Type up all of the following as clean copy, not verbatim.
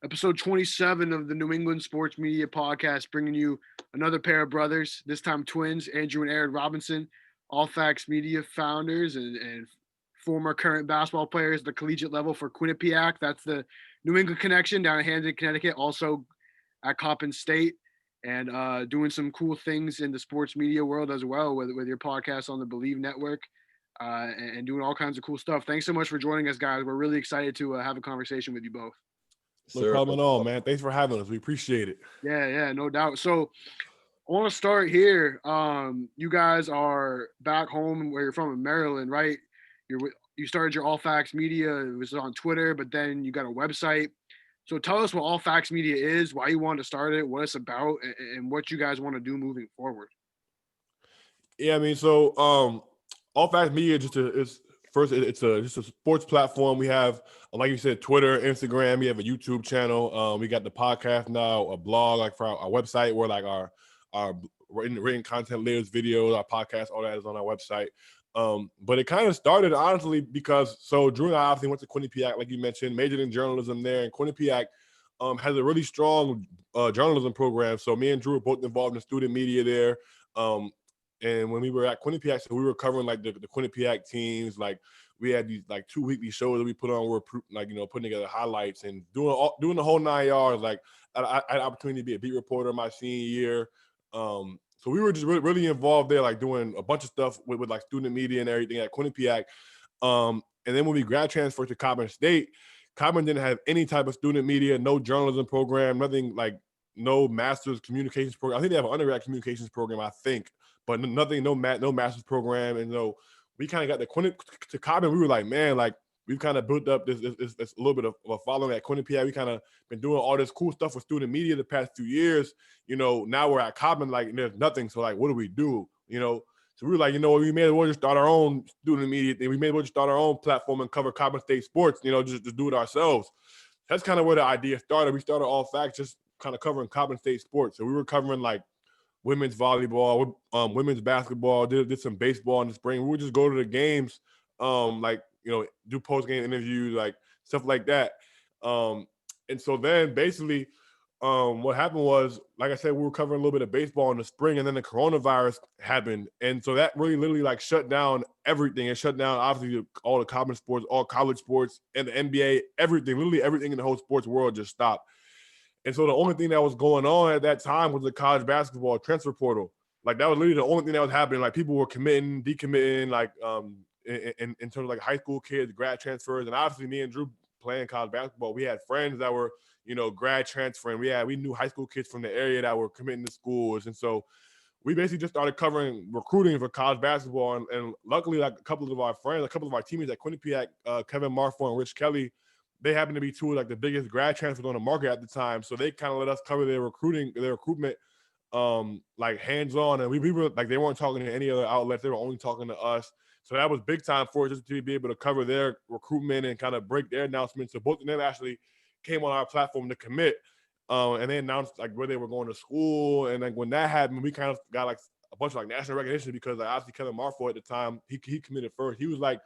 Episode 27 of the New England Sports Media Podcast, bringing you another pair of brothers, this time twins, Andrew and Aaron Robinson, All Facts Media founders and former current basketball players at the collegiate level for Quinnipiac. That's the New England connection down in Hampton, Connecticut, also at Coppin State, and doing some cool things in the sports media world as well with your podcast on the Believe Network. And doing all kinds of cool stuff. Thanks so much for joining us, guys. We're really excited to have a conversation with you both. No problem at all, man. Thanks for having us. We appreciate it. Yeah, no doubt. So I want to start here. You guys are back home where you're from in Maryland, right? You started your All Facts Media. It was on Twitter, but then you got a website. So tell us what All Facts Media is, why you wanted to start it, what it's about, and what you guys want to do moving forward. Yeah, I mean, so All Facts Media it's just a sports platform. We have, like you said, Twitter, Instagram. We have a YouTube channel. We got the podcast now, a blog, like for our website, where like our written content lives, videos, our podcast, all that is on our website. But it kind of started honestly because Drew and I obviously went to Quinnipiac, like you mentioned, majored in journalism there, and Quinnipiac has a really strong journalism program. So me and Drew were both involved in student media there. And when we were at Quinnipiac, so we were covering like the Quinnipiac teams. Like we had these like 2 weekly shows that we put on. We're like, putting together highlights and doing the whole 9 yards. Like I had an opportunity to be a beat reporter my senior year. So we were just really involved there, like doing a bunch of stuff with like student media and everything at Quinnipiac. And then when we grad transferred to Coppin State, Coppin didn't have any type of student media, no journalism program, nothing like no master's communications program. I think they have an undergrad communications program, I think, but nothing, no master's program. And we kind of got to Coppin. We were like, man, like we've kind of built up this a little bit of a following at Quinnipiac. We kind of been doing all this cool stuff with student media the past few years. Now we're at Coppin, like, and there's nothing. So like, what do we do? So we were like, we may as well just start our own student media thing. We may as well just start our own platform and cover Coppin State sports, just do it ourselves. That's kind of where the idea started. We started All Facts just kind of covering Coppin State sports. So we were covering like women's volleyball, women's basketball, did some baseball in the spring. We would just go to the games, do post-game interviews, like stuff like that. And so then basically what happened was, like I said, we were covering a little bit of baseball in the spring, and then the coronavirus happened. And so that really literally like shut down everything. It shut down obviously all the common sports, all college sports, and the NBA, everything, literally everything in the whole sports world just stopped. And so the only thing that was going on at that time was the college basketball transfer portal. Like that was literally the only thing that was happening. Like people were committing, decommitting, like in terms of like high school kids, grad transfers. And obviously me and Drew playing college basketball, we had friends that were, grad transferring. We knew high school kids from the area that were committing to schools. And so we basically just started covering recruiting for college basketball. And luckily, like a couple of our teammates at Quinnipiac, Kevin Marfo and Rich Kelly, they happened to be two of like the biggest grad transfers on the market at the time. So they kind of let us cover their recruitment, like hands-on. And we were like, they weren't talking to any other outlets. They were only talking to us. So that was big time for us just to be able to cover their recruitment and kind of break their announcements. So both of them actually came on our platform to commit. And they announced like where they were going to school. And like when that happened, we kind of got like a bunch of like national recognition because like, obviously Kevin Marfo at the time, he committed first. He was like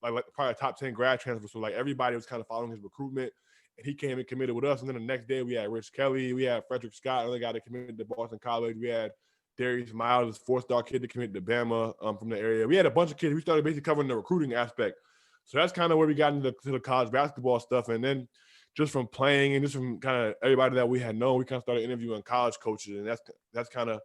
probably a top 10 grad transfer. So like everybody was kind of following his recruitment, and he came and committed with us. And then the next day we had Rich Kelly, we had Frederick Scott, another guy that committed to Boston College. We had Darius Miles, 4-star kid that committed to Bama from the area. We had a bunch of kids. We started basically covering the recruiting aspect. So that's kind of where we got into the college basketball stuff. And then just from playing and just from kind of everybody that we had known, we kind of started interviewing college coaches. And that's kind of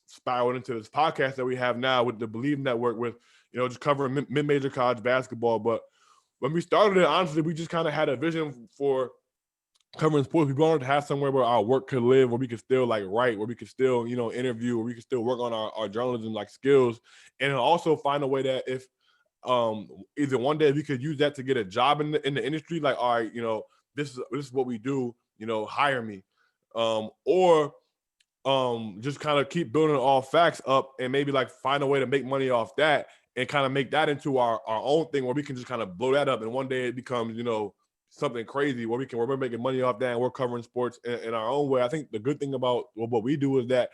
spiraled into this podcast that we have now with the Believe Network with, just covering mid-major college basketball. But when we started it, honestly, we just kind of had a vision for covering sports. We wanted to have somewhere where our work could live, where we could still like write, where we could still, interview, where we could still work on our journalism like skills, and also find a way that if either one day we could use that to get a job in the industry, like, all right, this is what we do, hire me, or just kind of keep building All Facts up and maybe like find a way to make money off that and kind of make that into our own thing where we can just kind of blow that up. And one day it becomes, something crazy where we're making money off that and we're covering sports in our own way. I think the good thing about what we do is that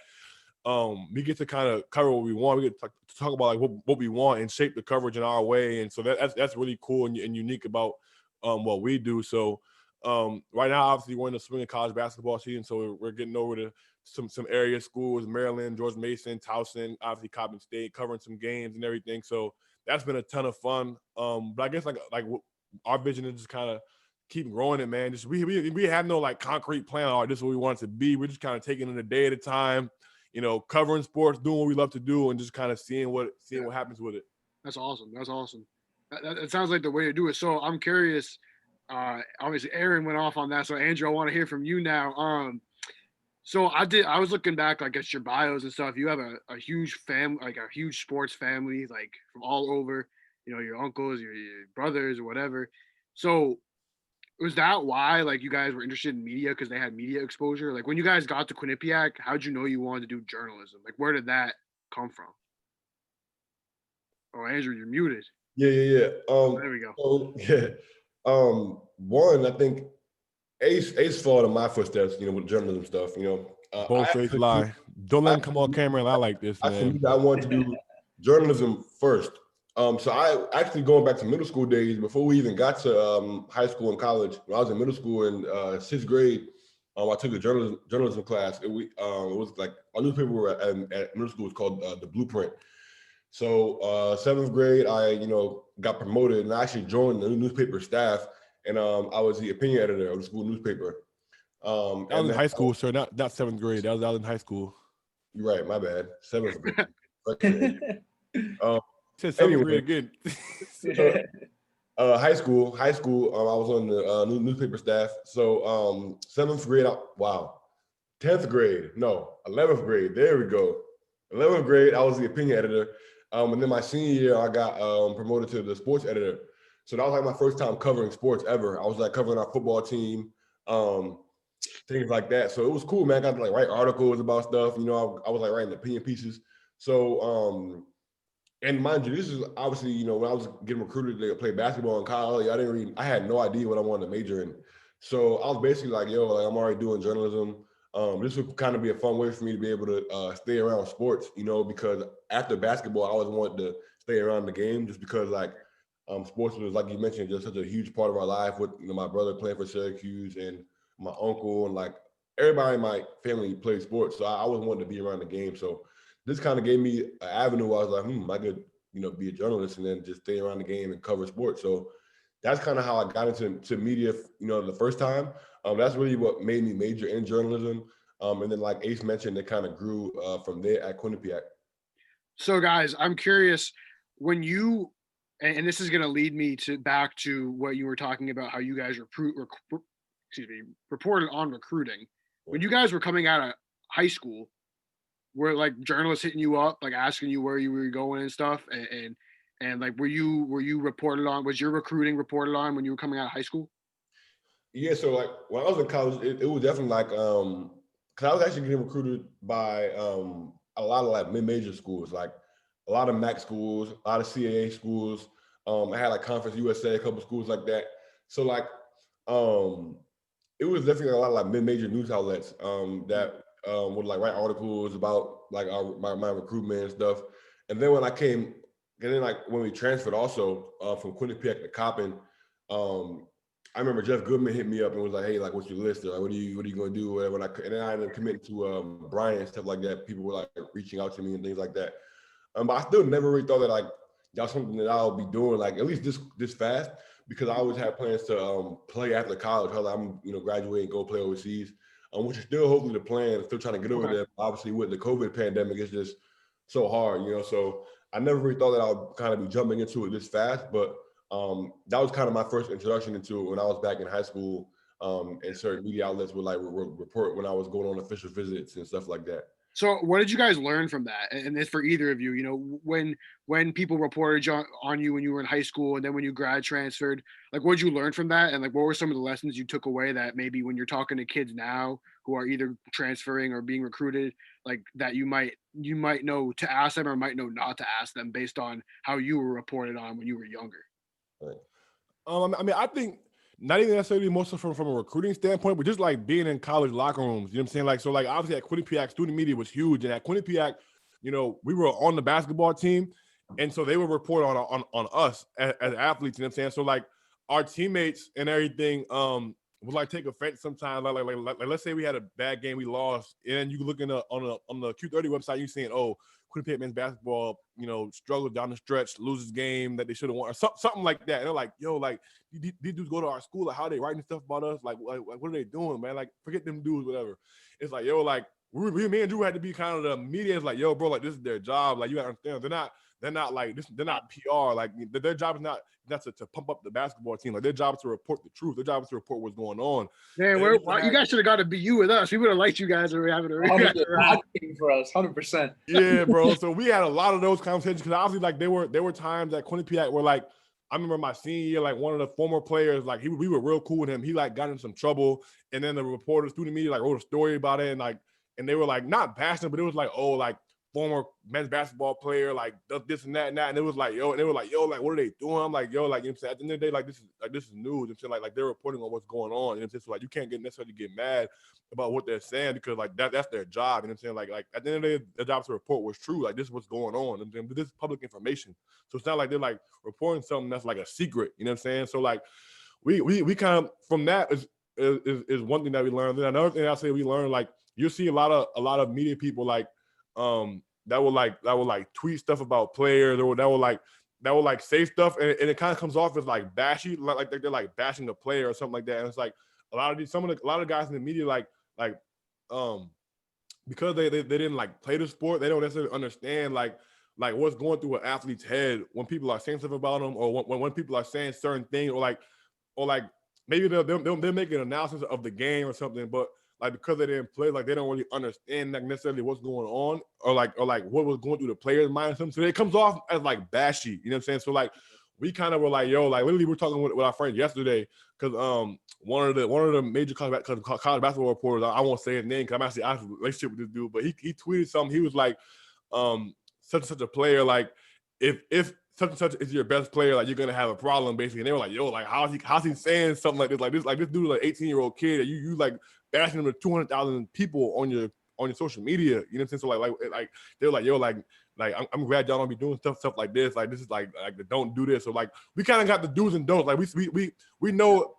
we get to kind of cover what we want. We get to talk about like what we want and shape the coverage in our way. And so that's really cool and unique about what we do. So Right now, obviously, we're in the swing of college basketball season, so we're getting over to some area schools, Maryland, George Mason, Towson, obviously Coppin State, covering some games and everything. So that's been a ton of fun. But I guess our vision is just kind of keep growing it, man. Just we have no like concrete plan. All right, this is what we want it to be. We're just kind of taking it a day at a time. Covering sports, doing what we love to do, and just kind of seeing what happens with it. That's awesome. That's awesome. That sounds like the way to do it. So I'm curious. Obviously, Aaron went off on that. So Andrew, I want to hear from you now. So I was looking back like at your bios and stuff. You have a huge family, like a huge sports family, like from all over. Your uncles, your brothers, or whatever. So was that why like you guys were interested in media because they had media exposure? Like when you guys got to Quinnipiac, how'd you know you wanted to do journalism? Like where did that come from? Oh, Andrew, you're muted. Yeah. There we go. So, yeah. One, I think Ace followed in my footsteps, with journalism stuff, Both face lie. Don't let him come on camera and lie like this, man. I wanted to do journalism first. So I actually going back to middle school days before we even got to high school and college. When I was in middle school in sixth grade, I took a journalism class. It was like our newspaper at middle school was called The Blueprint. So seventh grade, I got promoted and I actually joined the newspaper staff, and I was the opinion editor of the school newspaper. That was in high school, sir. Not seventh grade. That was in high school. You're right. My bad. Seventh grade. Said seventh grade again. High school. I was on the newspaper staff. So seventh grade. 10th grade. No, 11th grade. There we go. 11th grade. I was the opinion editor. And then my senior year, I got promoted to the sports editor. So that was like my first time covering sports ever. I was like covering our football team, things like that. So it was cool, man. I got to like write articles about stuff. I was like writing opinion pieces. So, and mind you, this is obviously, when I was getting recruited to play basketball in college, I had no idea what I wanted to major in. So I was basically like, I'm already doing journalism. This would kind of be a fun way for me to be able to stay around sports, because after basketball, I always wanted to stay around the game just because sports was, like you mentioned, just such a huge part of our life with, my brother playing for Syracuse and my uncle and like everybody in my family played sports. So I always wanted to be around the game. So this kind of gave me an avenue where I was like, I could, be a journalist and then just stay around the game and cover sports. So that's kind of how I got into media, the first time. That's really what made me major in journalism. And then like Ace mentioned, it kind of grew from there at Quinnipiac. So guys, I'm curious when you, and this is going to lead me back to what you were talking about, how you guys reported on recruiting. When you guys were coming out of high school, were like journalists hitting you up, like asking you where you were going and stuff, and like were you reported on? Was your recruiting reported on when you were coming out of high school? Yeah, so like when I was in college, it was definitely like because I was actually getting recruited by a lot of like mid-major schools, like a lot of MAC schools, a lot of CAA schools. I had like Conference USA, a couple of schools like that. So like it was definitely a lot of like mid-major news outlets that would like write articles about like my recruitment and stuff. And then when when we transferred also from Quinnipiac to Coppin, I remember Jeff Goodman hit me up and was like, "Hey, like, what's your list? Or like, what are you going to do?" Whatever. And then I ended up committing to Brian and stuff like that. People were like reaching out to me and things like that. But I still never really thought that like that's something that I'll be doing like at least this fast, because I always had plans to play after college. I'm graduate and go play overseas, which is still hopefully the plan. Still trying to get over there. Obviously, with the COVID pandemic, it's just so hard, So I never really thought that I would kind of be jumping into it this fast, but that was kind of my first introduction into it when I was back in high school, and certain media outlets would like report when I was going on official visits and stuff like that. So what did you guys learn from that? And it's for either of you, when people reported on you when you were in high school and then when you grad transferred, like what did you learn from that? And like what were some of the lessons you took away that maybe when you're talking to kids now who are either transferring or being recruited, like that you might know to ask them or might know not to ask them based on how you were reported on when you were younger? Right. I think not even necessarily more so from a recruiting standpoint, but just like being in college locker rooms. You know what I'm saying? Like, so like obviously at Quinnipiac, student media was huge. And at Quinnipiac, we were on the basketball team. And so they would report on us as athletes, you know what I'm saying? So like our teammates and everything, would like take offense sometimes. Like let's say we had a bad game, we lost, and you look on the Q30 website, you saying, oh, Quinnipiac men's basketball, struggled down the stretch, loses game that they should have won, or something like that. And they're like, yo, like these dudes go to our school, like how they writing stuff about us, like what are they doing, man? Like forget them dudes, whatever. It's like, yo, like me and Drew had to be kind of the media. It's like, yo, bro, like this is their job. Like you gotta understand, they're not like this. They're not PR. Like their job is not to pump up the basketball team. Like their job is to report the truth. Their job is to report what's going on. Man, you guys should have got to be you with us. We would have liked you guys or having a advocating for us, 100%. Yeah, bro. So we had a lot of those conversations because obviously, like there were times at Quinnipiac where like I remember my senior year, like one of the former players, like we were real cool with him. He like got in some trouble, and then the reporters, student media, like wrote a story about it, and they were like not bashing, but it was like, oh, like former men's basketball player, like does this and that, and it was like, yo, and they were like, yo, like what are they doing? I'm like, yo, like you know what I'm saying, at the end of the day, like this is news and shit, like they're reporting on what's going on, and it's so like you can't necessarily get mad about what they're saying because like that's their job, you know what I'm saying? Like at the end of the day, their job to report what's true, like this is what's going on, and this is public information, so it's not like they're like reporting something that's like a secret, you know what I'm saying? So like we kind of from that is one thing that we learned. Then another thing I say we learned, like you'll see a lot of media people like that will like tweet stuff about players, or that will like say stuff, and it kind of comes off as like bashy, like they're like bashing the player or something like that. And it's like a lot of guys in the media like because they didn't like play the sport, they don't necessarily understand like what's going through an athlete's head when people are saying stuff about them, or when people are saying certain things, or like maybe they'll make an analysis of the game or something, but like because they didn't play, like they don't really understand like necessarily what's going on, or like what was going through the player's mind or something. So it comes off as like bashy, you know what I'm saying? So like we kind of were like, yo, like literally we're talking with our friends yesterday because one of the major college basketball reporters, I won't say his name because I'm actually out of a relationship with this dude, but he tweeted something. He was like, such and such a player, like if such and such is your best player, like you're gonna have a problem basically. And they were like, yo, like how's he saying something like this? Like this dude is like 18-year-old kid, and you like bashing him to 200,000 people on your social media, you know what I'm saying? So like they're like, yo, like I'm glad y'all don't be doing stuff like this. Like this is like don't do this. So like we kind of got the do's and don'ts. Like we know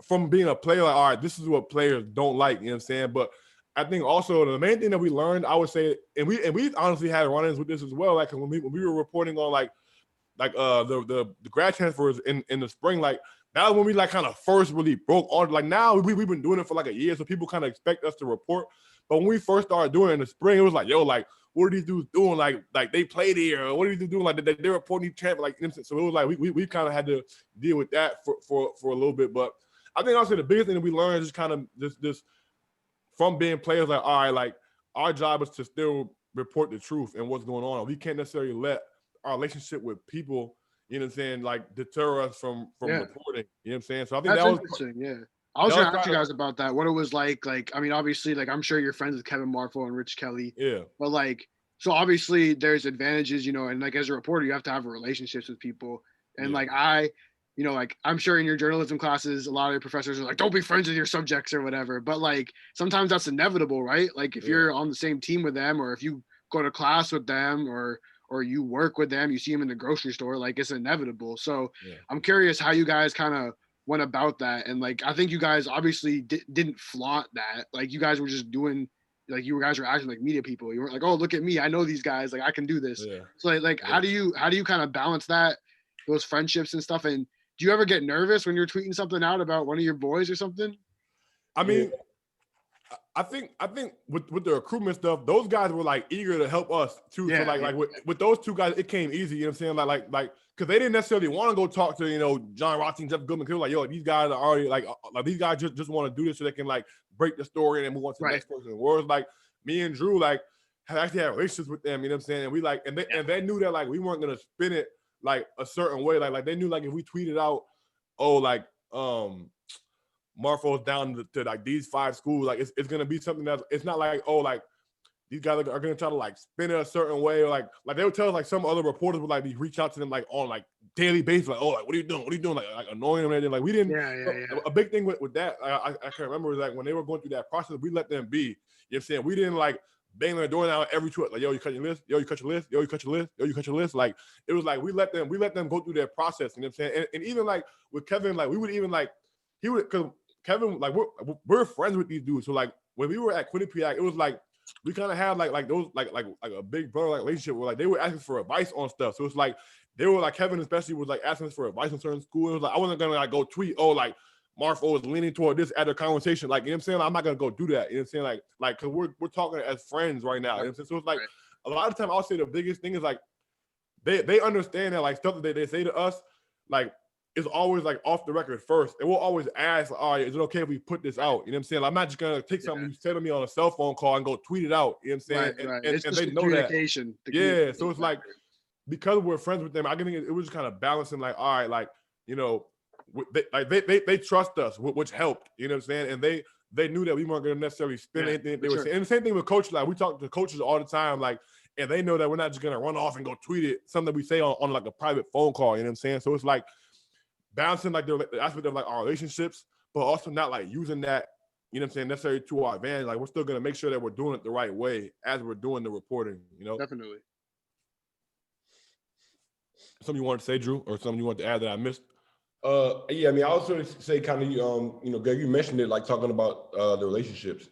from being a player, like all right, this is what players don't like, you know what I'm saying? But I think also the main thing that we learned, I would say, and we honestly had run-ins with this as well. Like when we were reporting on like the grad transfers in the spring, like that was when we like kind of first really broke on. Like now we've been doing it for like a year, so people kind of expect us to report. But when we first started doing it in the spring, it was like, yo, like what are these dudes doing? Like they played here. What are these dudes doing? Like they're reporting these transfers. Like so it was like we kind of had to deal with that for a little bit. But I think also the biggest thing that we learned is just kind of this from being players, like all right, like our job is to still report the truth and what's going on. We can't necessarily let our relationship with people, you know what I'm saying, like deter us from reporting. You know what I'm saying? So I think that's that was interesting. Yeah. I was going to ask you guys about that. What it was like, I mean, obviously, like I'm sure you're friends with Kevin Marfo and Rich Kelly. Yeah. But like, so obviously there's advantages, and like as a reporter, you have to have relationships with people. And like like I'm sure in your journalism classes, a lot of your professors are like, don't be friends with your subjects or whatever. But like sometimes that's inevitable, right? Like if you're on the same team with them, or if you go to class with them, or you work with them, you see them in the grocery store, like it's inevitable. So I'm curious how you guys kind of went about that. And like, I think you guys obviously didn't flaunt that. Like you guys were just doing, like you guys were acting like media people. You weren't like, oh, look at me, I know these guys, like I can do this. So like how do you kind of balance that, those friendships and stuff? And do you ever get nervous when you're tweeting something out about one of your boys or something? I mean, I think with the recruitment stuff, those guys were like eager to help us too. So like with those two guys, it came easy. You know what I'm saying? Like because they didn't necessarily want to go talk to John Rothstein, Jeff Goodman. Because like, yo, these guys are already like these guys just want to do this so they can like break the story and move on to the next person. Whereas like me and Drew like actually had relationships with them. You know what I'm saying? And we like and they knew that like we weren't gonna spin it like a certain way. Like they knew like if we tweeted out, oh like Marfo's down to like these 5 schools, like it's gonna be something that it's not like, oh, like these guys are gonna try to like spin it a certain way, or like they would tell us like some other reporters would like reach out to them like on like daily basis, like, oh, like what are you doing, like annoying them, and like we didn't. A big thing with that, I can't remember, is like when they were going through that process, we let them be. You know what I'm saying? We didn't like bang their door down every tweet, like, yo, you cut your list, yo, you cut your list, yo, you cut your list, yo, you cut your list. Like it was like we let them go through their process. You know what I'm saying? And even like with Kevin, like we would even like he would, because Kevin, like we're friends with these dudes. So like when we were at Quinnipiac, it was like we kind of had like those like a big brother like relationship where like they were asking for advice on stuff. So it's like they were like Kevin especially was like asking us for advice on certain school. It was like I wasn't gonna like go tweet, oh like Marfo was leaning toward this at a conversation. Like, you know what I'm saying? Like, I'm not gonna go do that. You know what I'm saying? Like cause we're talking as friends right now. You know what I'm saying? So it's like a lot of time I'll say the biggest thing is like they understand that like stuff that they say to us, like it's always like off the record first. And we'll always ask, like, all right, is it okay if we put this out? You know what I'm saying? Like, I'm not just gonna take something you said to me on a cell phone call and go tweet it out. You know what I'm saying? Right. And It's and just they the know that. communication. Yeah. So it's like because we're friends with them, I think it was just kind of balancing, like, all right, like, you know, they trust us, which helped, you know what I'm saying? And they knew that we weren't going to necessarily spin anything they were saying. And the same thing with coaches. Like we talk to coaches all the time, like, and they know that we're not just going to run off and go tweet it, something that we say on like a private phone call, you know what I'm saying? So it's like balancing like the aspect of like our relationships, but also not like using that, you know what I'm saying, necessarily to our advantage. Like we're still going to make sure that we're doing it the right way as we're doing the reporting, you know? Definitely. Something you wanted to say, Drew, or something you want to add that I missed? Yeah, I mean, I also say kind of, you know, Greg, you mentioned it, like talking about the relationships,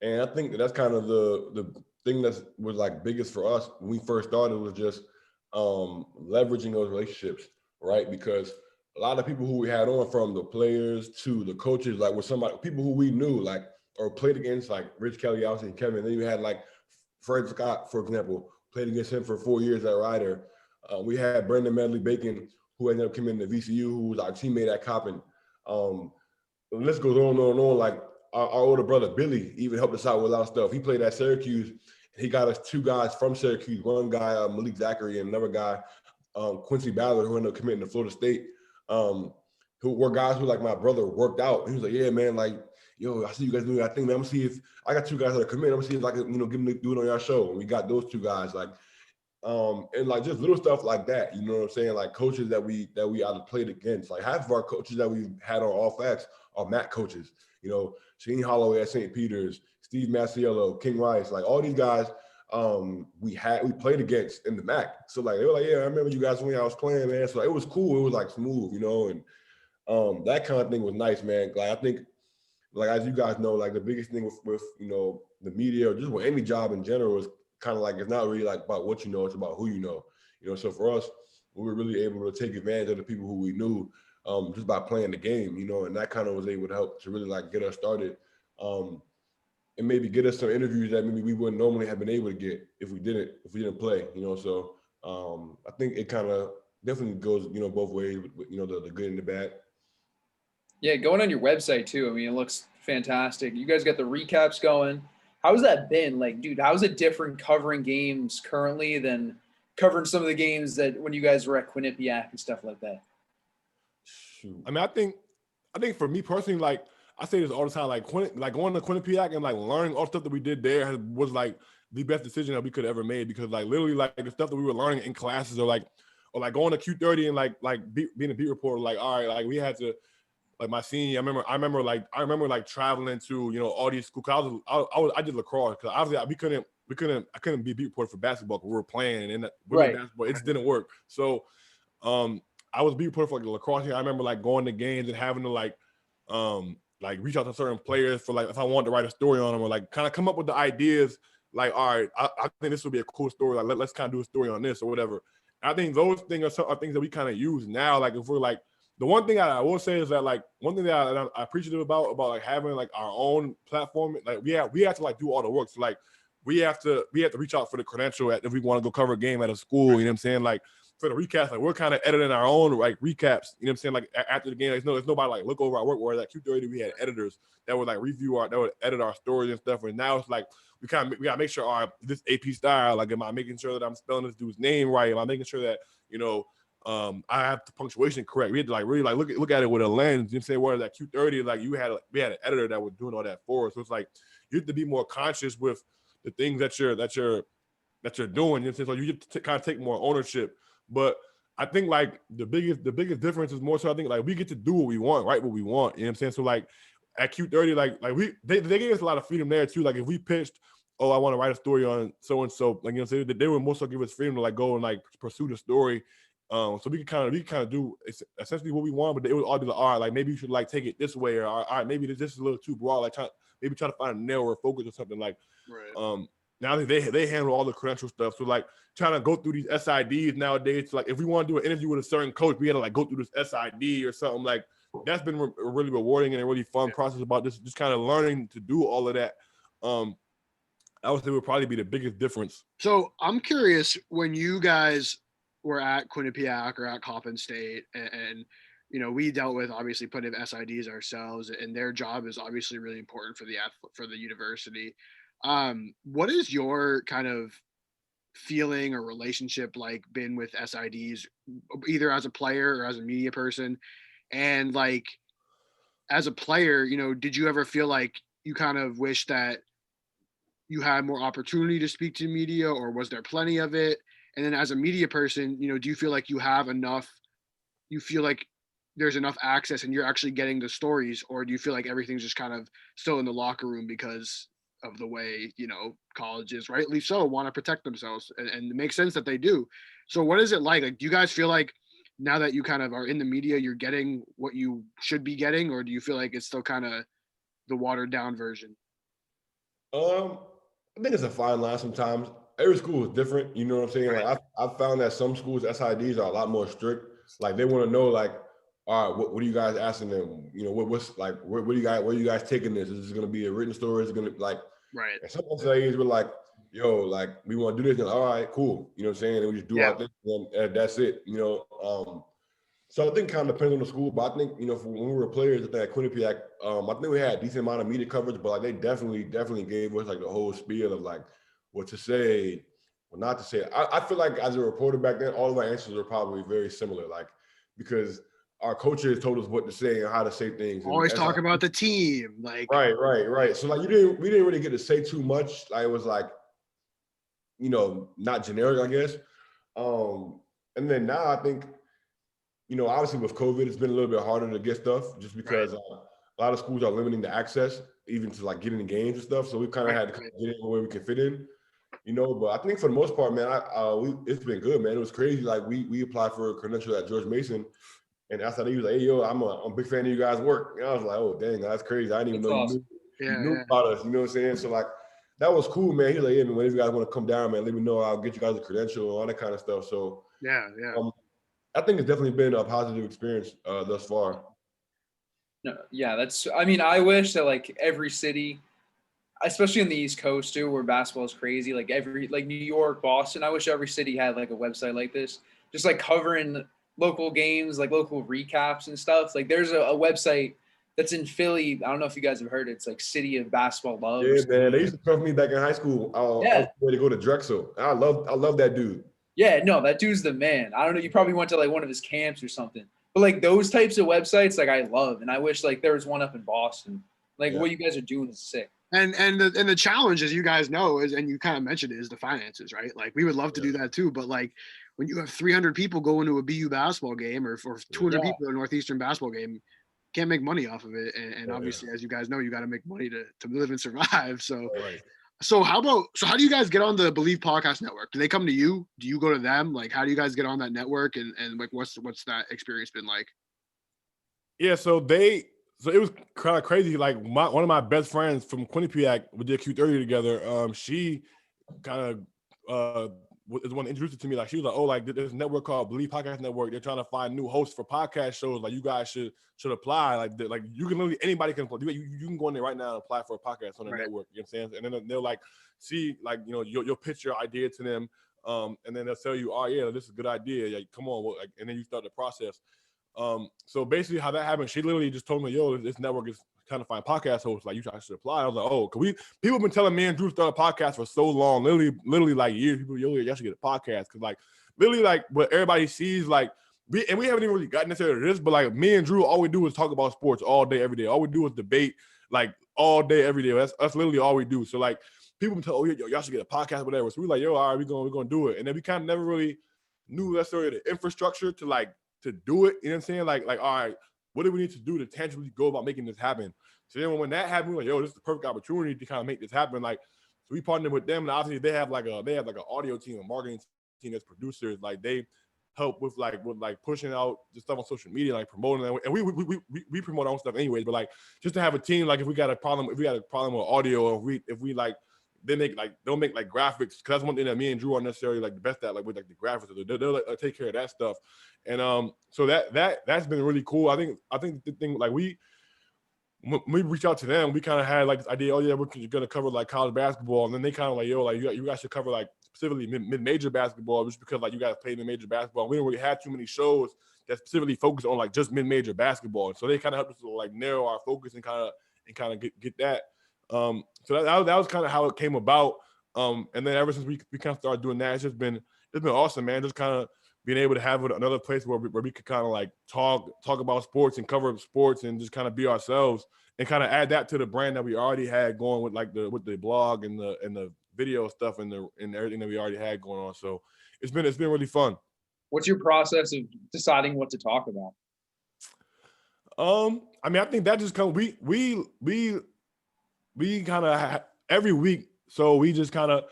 and I think that's kind of the thing that was like biggest for us when we first started was just leveraging those relationships, right? Because a lot of people who we had on, from the players to the coaches, like were somebody people who we knew, like or played against, like Rich Kelly, obviously, and Kevin. Then you had like Fred Scott, for example, played against him for 4 years at Ryder. We had Brendan Medley Bacon, who ended up coming to VCU, who was our teammate at Coppin. The list goes on and on and on. Like our older brother Billy even helped us out with a lot of stuff. He played at Syracuse. He got us 2 guys from Syracuse. One guy, Malik Zachary, and another guy, Quincy Ballard, who ended up committing to Florida State. Who were guys who, like, my brother worked out. He was like, "Yeah, man, like, yo, I see you guys doing that thing, man. I'm gonna see if I got 2 guys that are committing. I'm gonna see if I can, do it on your show." And we got those 2 guys, like. And like just little stuff like that, you know what I'm saying? Like coaches that we either played against, like half of our coaches that we've had on All Facts are MAC coaches. You know, Shane Holloway at St. Peter's, Steve Masiello, King Rice, like all these guys we played against in the MAC. So like they were like, "Yeah, I remember you guys when I was playing, man." So it was cool. It was like smooth, you know, and that kind of thing was nice, man. Like I think, like as you guys know, like the biggest thing with you know the media or just with any job in general is kind of like it's not really like about what you know, it's about who you know. You know, so for us, we were really able to take advantage of the people who we knew just by playing the game, you know, and that kind of was able to help to really like get us started and maybe get us some interviews that maybe we wouldn't normally have been able to get if we didn't play, you know. So I think it kind of definitely goes, you know, both ways, with, you know, the good and the bad. Yeah, going on your website too. I mean, it looks fantastic. You guys got the recaps going. How's that been? Like, dude, how's it different covering games currently than covering some of the games that when you guys were at Quinnipiac and stuff like that? Shoot. I mean, I think for me personally, like I say this all the time, like going to Quinnipiac and like learning all the stuff that we did there was like the best decision that we could have ever made, because like literally like the stuff that we were learning in classes or going to Q30 and being a beat reporter, like all right, like we had to. Like my senior, I remember like traveling to, you know, all these schools. I did lacrosse because obviously I couldn't be beat reporter for basketball because we were playing and women's basketball, it just didn't work. So I was beat reporter for like the lacrosse here. I remember like going to games and having to like reach out to certain players for like if I wanted to write a story on them or like kind of come up with the ideas. Like, all right, I think this would be a cool story. Like let's kind of do a story on this or whatever. And I think those things are things that we kind of use now. Like if we're like. The one thing I will say is that like one thing that I'm appreciative about like having like our own platform, like we have to like do all the work. So like we have to reach out for the credential if we want to go cover a game at a school. You know what I'm saying? Like for the recaps, like we're kind of editing our own like recaps. You know what I'm saying? Like after the game, there's nobody like look over our work. Whereas at Q30 we had editors that would like that would edit our stories and stuff. And now it's like we gotta make sure, all right, this AP style, like am I making sure that I'm spelling this dude's name right? Am I making sure that, you know, I have the punctuation correct. We had to like really like look at it with a lens. You know what I'm saying? Whereas at Q30, like we had an editor that was doing all that for us. So it's like you have to be more conscious with the things that you're doing. You know what I'm saying? So you have to kind of take more ownership. But I think like the biggest difference is more so I think like we get to do what we want, write what we want. You know what I'm saying? So like at Q30, like they gave us a lot of freedom there too. Like if we pitched, oh, I want to write a story on so and so, like, you know what I'm saying? They would most so give us freedom to like go and like pursue the story. So we can kind of do essentially what we want, but it would all be like, all right, like maybe you should like take it this way, or all right, maybe this is a little too broad, like maybe try to find a narrower focus or something like. Right. Now they handle all the credential stuff, so like trying to go through these SIDs nowadays. Like if we want to do an interview with a certain coach, we had to like go through this SID or something like. That's been a really rewarding and a really fun process about this, just kind of learning to do all of that. I would say would probably be the biggest difference. So I'm curious, when you guys were at Quinnipiac or at Coppin State, and you know, we dealt with obviously putting SIDs ourselves, and their job is obviously really important for the university. What is your kind of feeling or relationship like been with SIDs, either as a player or as a media person? And like, as a player, you know, did you ever feel like you kind of wish that you had more opportunity to speak to media, or was there plenty of it? And then as a media person, you know, do you feel like you have enough, you feel like there's enough access and you're actually getting the stories, or do you feel like everything's just kind of still in the locker room because of the way, you know, colleges, rightly so, want to protect themselves, and it makes sense that they do. So what is it like? Like, do you guys feel like now that you kind of are in the media, you're getting what you should be getting, or do you feel like it's still kind of the watered down version? I think it's a fine line sometimes. Every school is different. You know what I'm saying? Right. Like I've found that some schools SIDs are a lot more strict. Like they want to know, like, all right, what are you guys asking them? You know, what's like, where are you guys taking this? Is this going to be a written story? Is it going to like? Right. And some SIDs were like, yo, like we want to do this. And all right, cool. You know what I'm saying? And we just do our thing, and that's it. You know. So I think kind of depends on the school, but I think, you know, for when we were players at that Quinnipiac, I think we had a decent amount of media coverage, but like they definitely gave us like the whole spiel of like what to say, what not to say. I feel like as a reporter back then, all of our answers were probably very similar, like because our coaches told us what to say and how to say things. And Always talk about the team, like right. So like we didn't really get to say too much. Like it was like, you know, not generic, I guess. And then now I think, you know, obviously with COVID, it's been a little bit harder to get stuff just because a lot of schools are limiting the access even to like getting the games and stuff. So we kind of had to kind of get in where we can fit in, you know. But I think for the most part, man, it's been good, man. It was crazy. Like we applied for a credential at George Mason, and after he was like, "Hey, yo, I'm a big fan of you guys' work." And I was like, "Oh, dang, that's crazy. I didn't even know awesome. you knew about us." You know what I'm saying? So like that was cool, man. He's like, "Yeah, man, whenever you guys want to come down, man, let me know. I'll get you guys a credential and all that kind of stuff." So yeah. I think it's definitely been a positive experience thus far. No, yeah, I mean, I wish that like every city, especially on the East Coast too, where basketball is crazy, like New York, Boston, I wish every city had like a website like this, just like covering local games, like local recaps and stuff. Like there's a website that's in Philly. I don't know if you guys have heard it. It's like City of Basketball Love. Yeah, man. They used to cover me back in high school. I was ready to go to Drexel. I love that dude. Yeah, no, that dude's the man. I don't know. You probably went to like one of his camps or something. But like those types of websites, like I love, and I wish like there was one up in Boston. Like what you guys are doing is sick. And the challenge, as you guys know, is, and you kind of mentioned it, is the finances, right? Like we would love to do that too, but like when you have 300 people going to a BU basketball game, or 200 people at a Northeastern basketball game, can't make money off of it. And obviously, as you guys know, you got to make money to live and survive. So. So how do you guys get on the Believe Podcast Network? Do they come to you? Do you go to them? Like, how do you guys get on that network? And like, what's that experience been like? Yeah, so it was kind of crazy. Like one of my best friends from Quinnipiac, we did Q30 together. She kind of is the one that introduced it to me. Like she was like, "Oh, like there's a network called Believe Podcast Network. They're trying to find new hosts for podcast shows. Like you guys should apply. Like you can literally anybody can apply. You can go in there right now and apply for a podcast on the network. You know what I'm saying? And then they'll like see like you know you'll pitch your idea to them, and then they'll tell you, "Oh yeah, this is a good idea. Like come on," like, and then you start the process. So basically, how that happened, she literally just told me, "Yo, this network is trying to find podcast hosts. Like you should apply." I was like, "Oh, people have been telling me and Drew start a podcast for so long, literally like years. People, y'all should get a podcast because like literally like what everybody sees like." We haven't even really gotten necessarily to this, but like me and Drew, all we do is talk about sports all day, every day. All we do is debate like all day, every day. That's literally all we do. So like people been telling, "Oh, y'all should get a podcast, whatever." So we like, "Yo, all right, we're gonna do it." And then we kind of never really knew necessarily the infrastructure to do it. You know what I'm saying? Like all right, what do we need to do to tangibly go about making this happen? So then when that happened, we were like, "Yo, this is the perfect opportunity to kind of make this happen." Like so we partnered with them, and obviously they have like an audio team, a marketing team that's producers. Like they help with pushing out the stuff on social media, like promoting it. And we promote our own stuff anyways, but like just to have a team, like if we got a problem with audio, or if we like they'll make graphics, because that's one thing that me and Drew aren't necessarily like the best at, like with like the graphics. They'll like, take care of that stuff. And so that's been really cool. I think the thing, like when we reached out to them, we kind of had like this idea, oh yeah, we're gonna cover like college basketball, and then they kind of like, yo, like you guys should cover like specifically mid-major basketball, just because like you guys play mid-major basketball. We didn't really have too many shows that specifically focus on like just mid-major basketball, and so they kind of helped us to like narrow our focus and kind of get that. So that was kind of how it came about. And then ever since we kind of started doing that, it's been awesome, man. Just kind of being able to have another place where we could kind of like talk about sports and cover sports and just kind of be ourselves, and kind of add that to the brand that we already had going with like with the blog and the video stuff and everything that we already had going on. So it's been really fun. What's your process of deciding what to talk about? I mean, I think that just comes, we kind of every week. So we just kind of,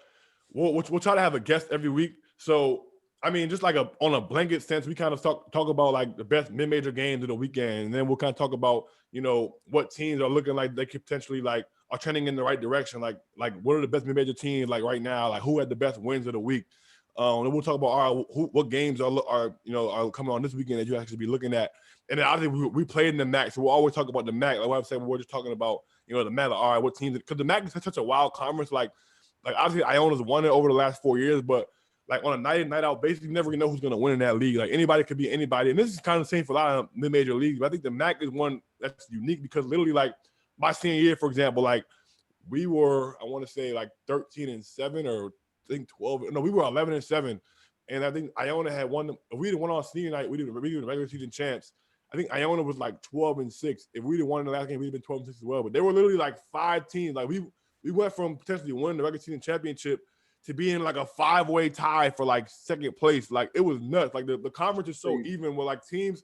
we'll try to have a guest every week. So, I mean, just like on a blanket sense, we kind of talk about like the best mid-major games of the weekend. And then we'll kind of talk about, you know, what teams are looking like they could potentially like are trending in the right direction. Like what are the best mid-major teams like right now? Like who had the best wins of the week? And we'll talk about what games are coming on this weekend that you actually be looking at. And then obviously we played in the MAC, so we'll always talk about the MAC. Like what I'm saying, we're just talking about, you know, the MAC. Like, all right, what teams? Because the MAC is such a wild conference. Like obviously Iona's won it over the last 4 years, but like on a night in, night out basis, you never know who's going to win in that league. Like anybody could be anybody, and this is kind of the same for a lot of mid-major leagues. But I think the MAC is one that's unique because literally, like my senior year, for example, like we were, I want to say like 13-7 or I think 12. No, we were 11-7. And I think Iona had won. If we didn't win on senior night, we did the regular season champs. I think Iona was like 12-6. If we'd have won in the last game, we'd have been 12-6 as well. But they were literally like 5 teams. Like we went from potentially winning the regular season championship to being like a 5-way tie for like second place. Like it was nuts. Like the conference is so even where like teams,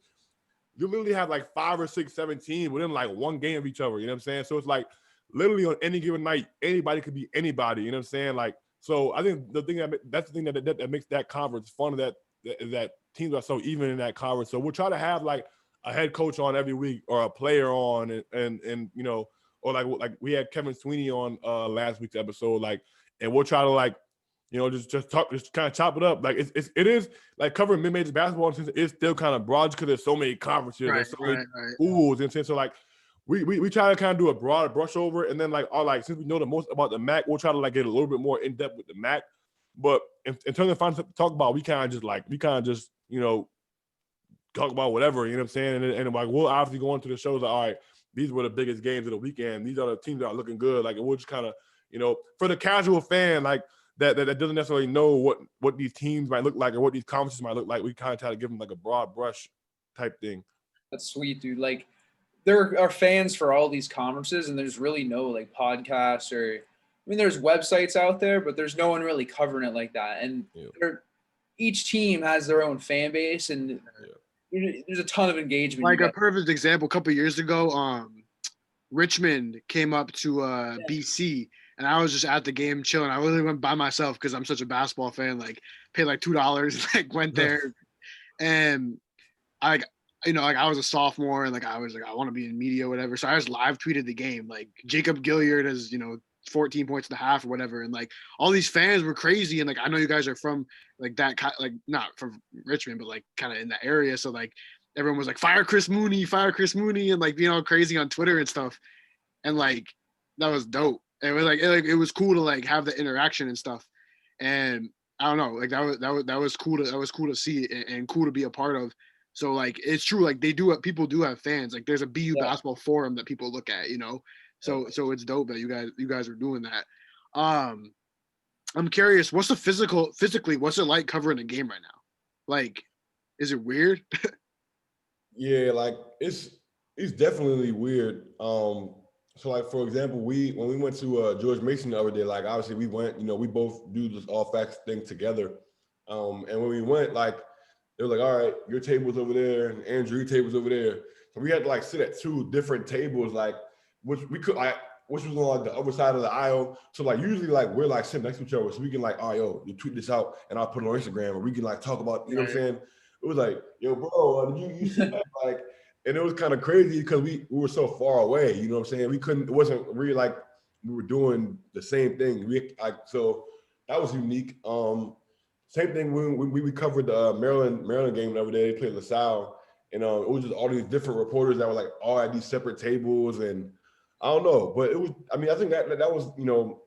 you literally have like 5 or 6, 7 teams within like one game of each other. You know what I'm saying? So it's like literally on any given night, anybody could be anybody. You know what I'm saying? Like, so I think that's the thing that makes that conference fun, that teams are so even in that conference. So we'll try to have like a head coach on every week or a player on and you know, or like we had Kevin Sweeney on last week's episode, like, and we'll try to like, you know, just kind of chop it up. Like it is like covering mid-major basketball since it's still kind of broad because there's so many conferences, there's so many schools, and so like we try to kind of do a broad brush over, and then like since we know the most about the MAC, we'll try to like get a little bit more in depth with the MAC. But in terms of finding something to talk about, we kind of just you know talk about whatever, you know what I'm saying, and like we'll obviously go into the shows like, all right, these were the biggest games of the weekend, these are the teams that are looking good, like, and we'll just kind of, you know, for the casual fan like that doesn't necessarily know what these teams might look like or what these conferences might look like, we kind of try to give them like a broad brush type thing. That's sweet, dude. Like there are fans for all these conferences, and there's really no like podcasts or, I mean, there's websites out there, but there's no one really covering it like that. And each team has their own fan base, and there's a ton of engagement. Like a perfect example, a couple of years ago, Richmond came up to BC, and I was just at the game chilling. I literally went by myself because I'm such a basketball fan. Like, paid like $2, like went there, and I was a sophomore, and like I was like, I want to be in media or whatever. So I just live tweeted the game. Like Jacob Gilliard has, you know, 14 points and a half or whatever, and like all these fans were crazy. And like I know you guys are from like that, like not from Richmond, but like kind of in that area. So like everyone was like, fire Chris Mooney, and like being all crazy on Twitter and stuff. And like that was dope. It was like it was cool to like have the interaction and stuff. And I don't know, like that was cool to see and cool to be a part of. So like it's true, like people do have fans. Like there's a BU basketball forum that people look at, you know. So it's dope that you guys are doing that. I'm curious, physically, what's it like covering a game right now? Like, is it weird? Yeah, like it's definitely weird. So like for example, when we went to George Mason the other day, like obviously we went, you know, we both do this all facts thing together. And when we went, like they were like, all right, your table's over there, and Andrew, your table's over there. So we had to like sit at 2 different tables, like which was on like the other side of the aisle. So like usually like we're like sitting next to each other, so we can like, oh yo, you tweet this out and I'll put it on Instagram, or we can like talk about, you know what I'm saying? It was like, yo, bro, you see that? Like, and it was kind of crazy because we were so far away. You know what I'm saying? We couldn't. It wasn't really like we were doing the same thing. So that was unique. Same thing when we covered the Maryland game the other day. They played LaSalle, and it was just all these different reporters that were like all at these separate tables, and I don't know, but it was. I mean, I think that was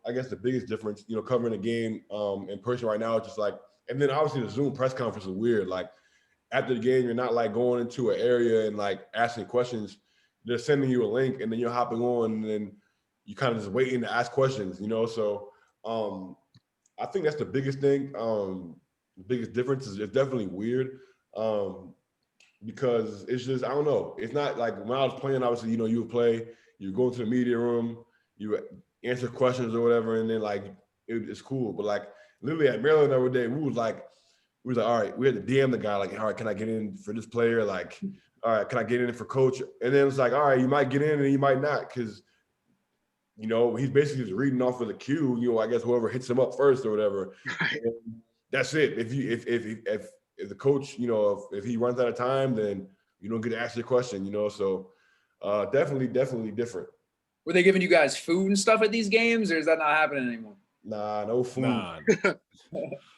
I guess the biggest difference. Covering the game in person right now, it's just like, and then obviously the Zoom press conference is weird. Like after the game, you're not like going into an area and like asking questions. They're sending you a link, and then you're hopping on, and then you kind of just waiting to ask questions. So. I think that's the biggest thing. The biggest difference is it's definitely weird because it's just, I don't know. It's not like when I was playing, obviously, you would play, you go into the media room, you answer questions or whatever, and then like it's cool. But like literally at Maryland the other day, we was like, all right, we had to DM the guy, like, all right, can I get in for this player? Like, all right, can I get in for coach? And then it's like, all right, you might get in and you might not, because he's basically just reading off of the queue. I guess whoever hits him up first or whatever. Right. That's it. If the coach, if he runs out of time, then you don't get to ask your question. So definitely different. Were they giving you guys food and stuff at these games, or is that not happening anymore? Nah, no food. Nah.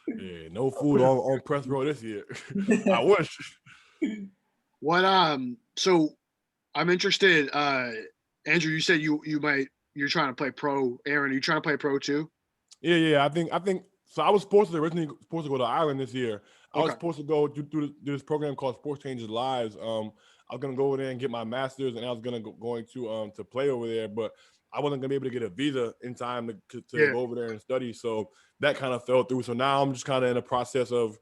Yeah, no food on press row this year. I wish. What so I'm interested. Andrew, you said you're trying to play pro. Aaron, are you trying to play pro too? Yeah. I think so. I was originally supposed to go to Ireland this year. I was supposed to go do this program called Sports Changes Lives. I was gonna go over there and get my master's, and I was going to play over there, but I wasn't gonna be able to get a visa in time to go over there and study. So that kind of fell through. So now I'm just kind of in the process of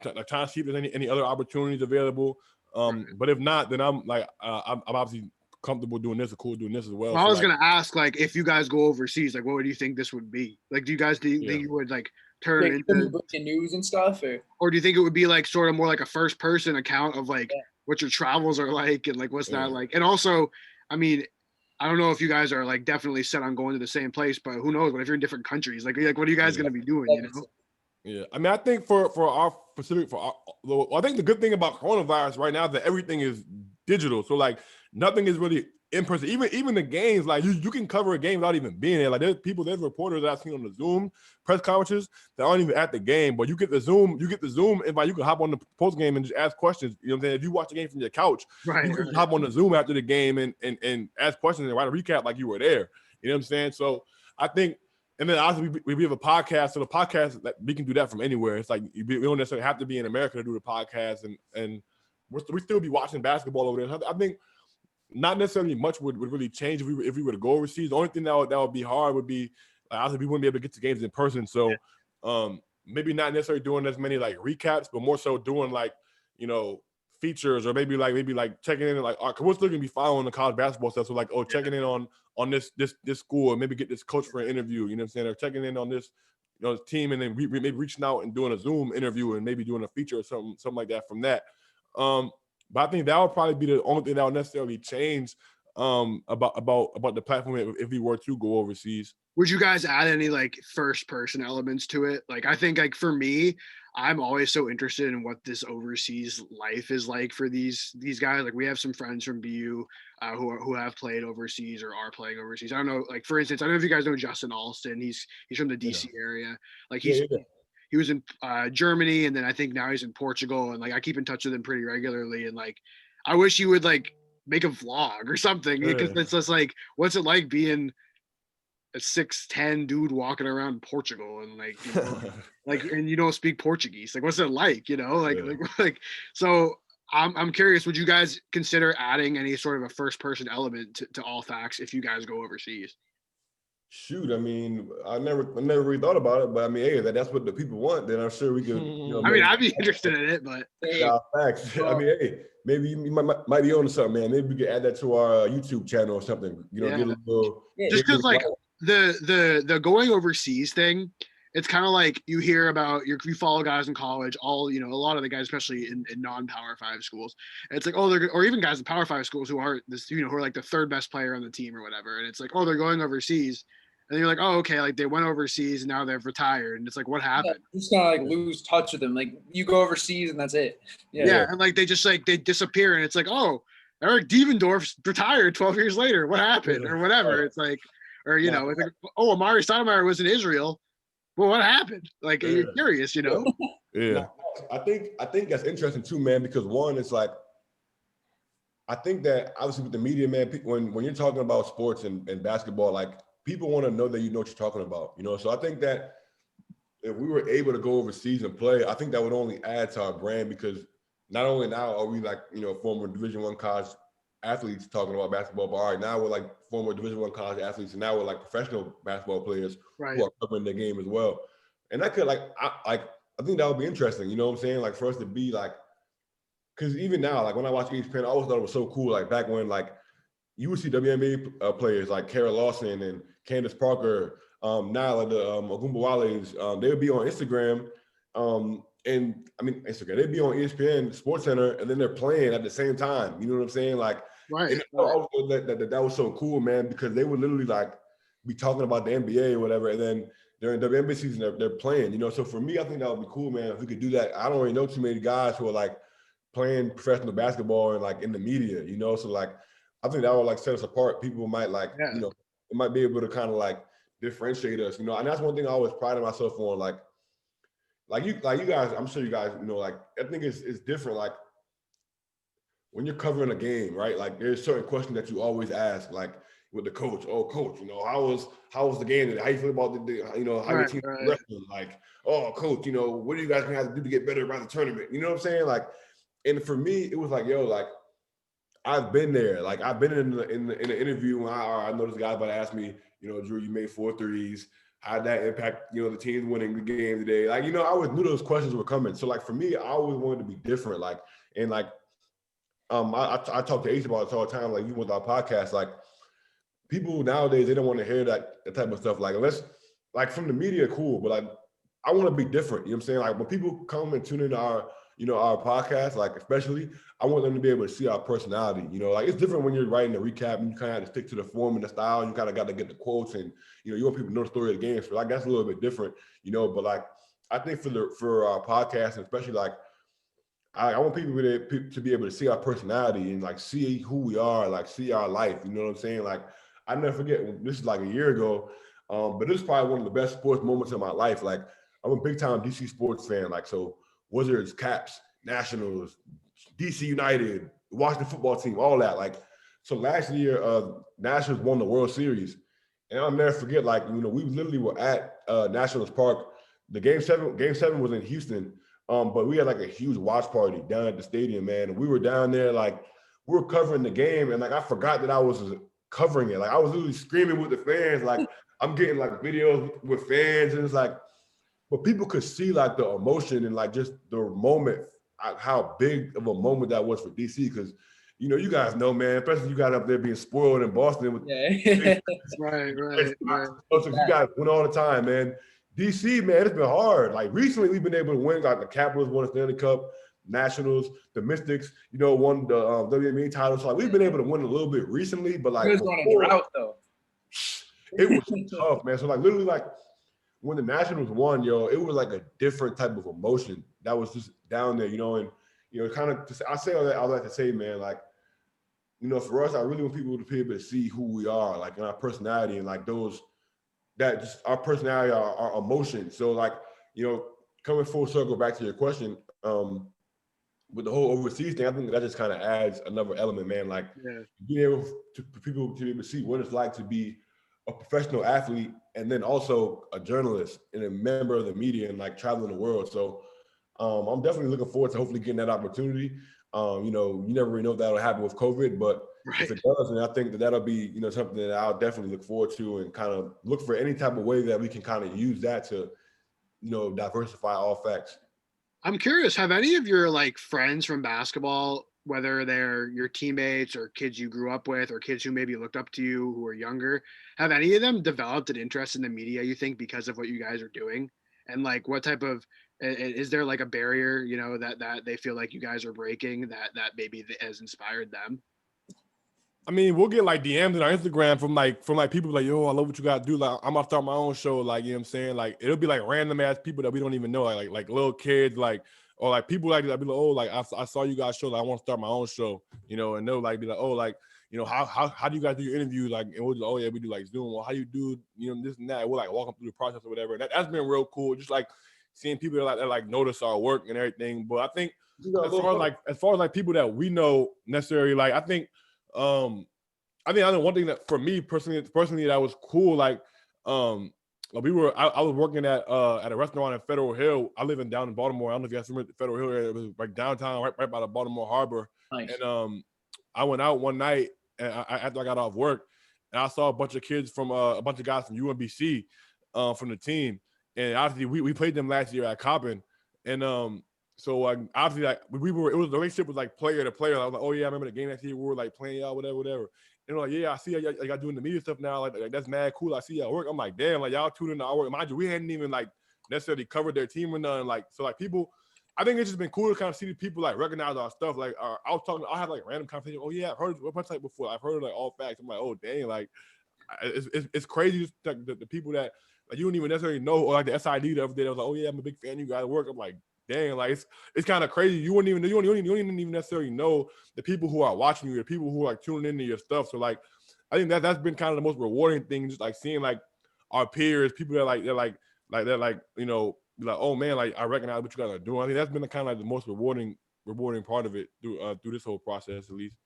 trying to see if there's any other opportunities available. But if not, then I'm like I'm obviously comfortable doing this or cool doing this as well. Well, I was gonna ask, like, if you guys go overseas, like, what would you think this would be? Like, do you guys think you would like turn into breaking news and stuff, or do you think it would be like sort of more like a first person account of like what your travels are like and like what's that like? And also, I mean, I don't know if you guys are like definitely set on going to the same place, but who knows? What if you're in different countries? Like what are you guys gonna be doing? Yeah, I mean, I think for our specific I think the good thing about coronavirus right now is that everything is digital. So like nothing is really in person. Even the games, like you can cover a game without even being there. Like there's reporters that I've seen on the Zoom press conferences that aren't even at the game, but you get the Zoom invite. You can hop on the post game and just ask questions. You know what I'm saying? If you watch the game from your couch, you can hop on the Zoom after the game and ask questions and write a recap like you were there. You know what I'm saying? So I think. And then obviously we have a podcast, so the podcast that we can do that from anywhere. It's like we don't necessarily have to be in America to do the podcast, and we still be watching basketball over there. I think not necessarily much would really change if we were to go overseas. The only thing that would be hard would be obviously we wouldn't be able to get to games in person. So maybe not necessarily doing as many like recaps, but more so doing like features or maybe like checking in like we're still gonna be following the college basketball stuff. So like checking in on this school, or maybe get this coach for an interview. You know what I'm saying? Or checking in on this team, and then maybe reaching out and doing a Zoom interview and maybe doing a feature or something like that from that. But I think that would probably be the only thing that would necessarily change about the platform if we were to go overseas. Would you guys add any like first person elements to it? Like I think like for me, I'm always so interested in what this overseas life is like for these guys. Like we have some friends from BU who have played overseas or are playing overseas. I don't know, like for instance, I don't know if you guys know Justin Alston. He's from the DC area. Like he was in Germany, and then I think now he's in Portugal. And like I keep in touch with him pretty regularly. And like I wish he would like make a vlog or something because it's just like, what's it like being a 6'10" dude walking around Portugal and like like and you don't speak Portuguese? Like what's it like? Like so I'm curious, would you guys consider adding any sort of a first person element to All Facts if you guys go overseas? Shoot, I mean, I never really thought about it, but I mean, hey, that's what the people want, then I'm sure we could. I mean, I'd be interested in it, but facts. I mean, hey, maybe you might be on to something, man. Maybe we could add that to our YouTube channel or something. Get a little. Just because, like the going overseas thing, it's kind of like you hear about you follow guys in college, a lot of the guys, especially in non-Power 5 schools. And it's like, or even guys in Power 5 schools who are who are like the third best player on the team or whatever. And it's like, they're going overseas. And you're like, oh, okay, like they went overseas and now they've retired, and it's like, what happened? Just kind of like lose touch with them. Like you go overseas and that's it. Yeah, and like they just like they disappear, and it's like, oh, Eric Devendorf retired 12 years later. What happened, or whatever? It's like, or you know, it's like, oh, Amari Stoudemire was in Israel. Well, what happened? Like you're curious, you know? Yeah. No, I think that's interesting too, man, because one, it's like I think that obviously with the media, man, when you're talking about sports and basketball, like people want to know that you know what you're talking about, you know. So I think that if we were able to go overseas and play, I think that would only add to our brand because not only now are we like, you know, former Division I college athletes talking about basketball, but all right, now we're like former Division I college athletes, and now we're like professional basketball players who are covering the game as well. And that could I think that would be interesting, you know what I'm saying? Like for us to be like, because even now, like when I watch ESPN, I always thought it was so cool. Like back when like you would see WNBA players like Kara Lawson and Candace Parker, now like the Ogunbowales, they would be on Instagram, and I mean Instagram, they'd be on ESPN Sports Center, and then they're playing at the same time. You know what I'm saying? Like, and I always thought that was so cool, man, because they would literally like be talking about the NBA or whatever, and then during WNBA season they're playing. You know, so for me, I think that would be cool, man, if we could do that. I don't really know too many guys who are like playing professional basketball and like in the media, you know, so like I think that would like set us apart. People might like, you know, it might be able to kind of like differentiate us, you know. And that's one thing I always prided myself on, like you guys, I'm sure you guys, you know, like I think it's different. Like when you're covering a game, right? Like there's certain questions that you always ask, like with the coach. Oh, coach, you know, how was the game today? How you feel about the you know, how your team wrestling? Like, oh, coach, you know, what are you guys gonna have to do to get better around the tournament? You know what I'm saying? Like, and for me, it was like, yo, like I've been there. Like I've been in the interview when I know this guy about to ask me, you know, Drew, you made 4 threes. How'd that impact, you know, the team's winning the game today? Like, you know, I always knew those questions were coming. So like for me, I always wanted to be different. Like, and like I talk to Ace about it all the time, like even with our podcast, like people nowadays they don't want to hear that type of stuff. Like unless like from the media, cool, but like I want to be different. You know what I'm saying? Like when people come and tune into our, you know, our podcast, like especially, I want them to be able to see our personality. You know, like it's different when you're writing a recap and you kind of have to stick to the form and the style. You kind of got to get the quotes and you know you want people to know the story of the game. So like that's a little bit different, you know. But like I think for our podcast and especially like I want people to be able to see our personality and like see who we are, like see our life. You know what I'm saying? Like I never forget this is like a year ago, but this is probably one of the best sports moments of my life. Like I'm a big time DC sports fan. Like so, Wizards, Caps, Nationals, DC United, Washington football team, all that. Like so, last year, Nationals won the World Series, and I'll never forget. Like you know, we literally were at Nationals Park. The game seven was in Houston. But we had like a huge watch party down at the stadium, man. And we were down there, like we were covering the game, and like I forgot that I was covering it. Like I was literally screaming with the fans, like I'm getting like videos with fans, and it's like, but people could see like the emotion and like just the moment, how big of a moment that was for DC. Because you know, you guys know, man, especially you guys up there being spoiled in Boston with right. So you guys win all the time, man. DC, man, it's been hard. Like recently, we've been able to win. Like the Capitals won a Stanley Cup, Nationals, the Mystics, you know, won the WNBA title. So like we've been able to win a little bit recently, but like you guys going on a drought though. It was tough, man. So like literally, like when the Nationals won, yo, it was like a different type of emotion that was just down there, you know, and you know, kind of. I say all that. I like to say, man, like you know, for us, I really want people to be able to see who we are, like in our personality and like those. That just our personality, our emotions. So like, you know, coming full circle back to your question, with the whole overseas thing, I think that just kind of adds another element, man. Like being able for people to be able to see what it's like to be a professional athlete and then also a journalist and a member of the media and like traveling the world. So I'm definitely looking forward to hopefully getting that opportunity. You know, you never really know if that'll happen with COVID, but if it does, and I think that'll be, you know, something that I'll definitely look forward to and kind of look for any type of way that we can kind of use that to, you know, diversify all facts. I'm curious, have any of your like friends from basketball, whether they're your teammates or kids you grew up with or kids who maybe looked up to you who are younger, have any of them developed an interest in the media, you think, because of what you guys are doing? And like what type of is there like a barrier, you know, that they feel like you guys are breaking that maybe has inspired them? I mean, we'll get like DMs on our Instagram from people like, yo, I love what you guys do. Like, I'm gonna start my own show. Like, you know what I'm saying? Like, it'll be like random ass people that we don't even know, like little kids, like, or like people like that be like, oh, like I saw you guys show, like I want to start my own show, you know, and they'll like be like, oh, like, you know, how do you guys do your interviews? Like, and we'll just, oh yeah, we do like Zoom. Well, how you do, you know, this and that. We'll like walk them through the process or whatever. That's been real cool. Just like seeing people that like notice our work and everything. But I think as far as like people that we know necessarily, like I think one thing that for me personally that was cool, like I was working at a restaurant in Federal Hill. I live down in Baltimore. I don't know if you guys remember the Federal Hill area. It was like downtown, right by the Baltimore Harbor. Nice. And I went out one night and after I got off work, and I saw a bunch of kids from a bunch of guys from UMBC from the team. And obviously we played them last year at Coppin. And so obviously like the relationship was like player to player. I was like, oh yeah, I remember the game that year we were like playing y'all, whatever. And like, yeah, I see y'all doing the media stuff now. Like that's mad cool. I see y'all work. I'm like, damn, like y'all tuned into our work. Mind you, we hadn't even like necessarily covered their team or nothing. Like, so like people, I think it's just been cool to kind of see the people like recognize our stuff. Like I'll have like random conversations. Oh yeah, I've heard of the website before. I've heard of like All Facts. I'm like, oh dang, like it's crazy just the people that like you don't even necessarily know, or like the SID the other day. I was like, oh yeah, I'm a big fan of you guys work. I'm like, dang, like it's kind of crazy. You don't even necessarily know the people who are watching you, the people who are like tuning into your stuff. So like, I think that's been kind of the most rewarding thing, just like seeing like our peers, people that like you know, like, oh man, like I recognize what you guys are doing. I think that's been the kind of like the most rewarding part of it through this whole process, at least.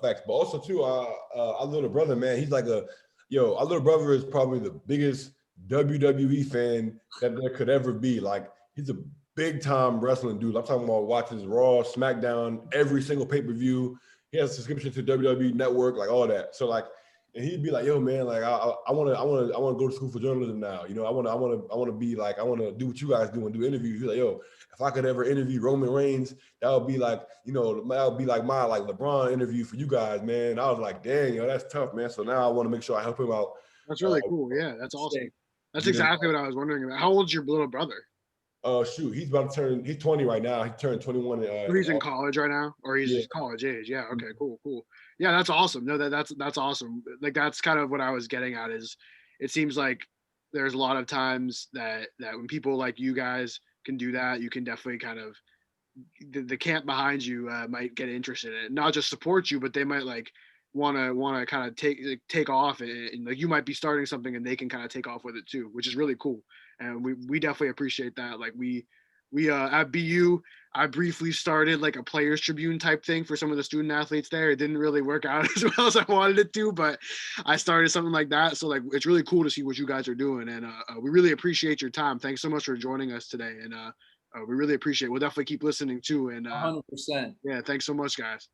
Facts, but also too, our little brother, man, he's like our little brother is probably the biggest WWE fan that there could ever be. Like he's a big time wrestling dude. I'm talking about watches Raw, SmackDown, every single pay-per-view. He has a subscription to WWE Network, like all that. So like, and he'd be like, "Yo, man, like I want to go to school for journalism now. You know, I want to be like, I want to do what you guys do and do interviews." He's like, "Yo, if I could ever interview Roman Reigns, that would be like, you know, that would be like my like LeBron interview for you guys, man." And I was like, "Dang, yo, that's tough, man." So now I want to make sure I help him out. That's really cool. Yeah, that's awesome. That's exactly what I was wondering about. How old's your little brother? Shoot, he's 20 right now. He turned 21. He's in college right now, or he's college age. Yeah. Okay. Cool. Yeah, that's awesome. No, that's awesome. Like that's kind of what I was getting at. Is it seems like there's a lot of times that when people like you guys can do that, you can definitely kind of the camp behind you might get interested in it, not just support you, but they might like want to kind of take off and like you might be starting something and they can kind of take off with it too, which is really cool. And we definitely appreciate that. Like we at BU, I briefly started like a Players Tribune type thing for some of the student athletes there. It didn't really work out as well as I wanted it to, but I started something like that. So like it's really cool to see what you guys are doing, and we really appreciate your time. Thanks so much for joining us today, and we really appreciate it. We'll definitely keep listening too. And 100%. Yeah, thanks so much, guys.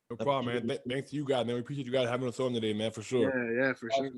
No problem, man. Thanks to you guys, man. We appreciate you guys having us on today, man, for sure. Yeah, for sure.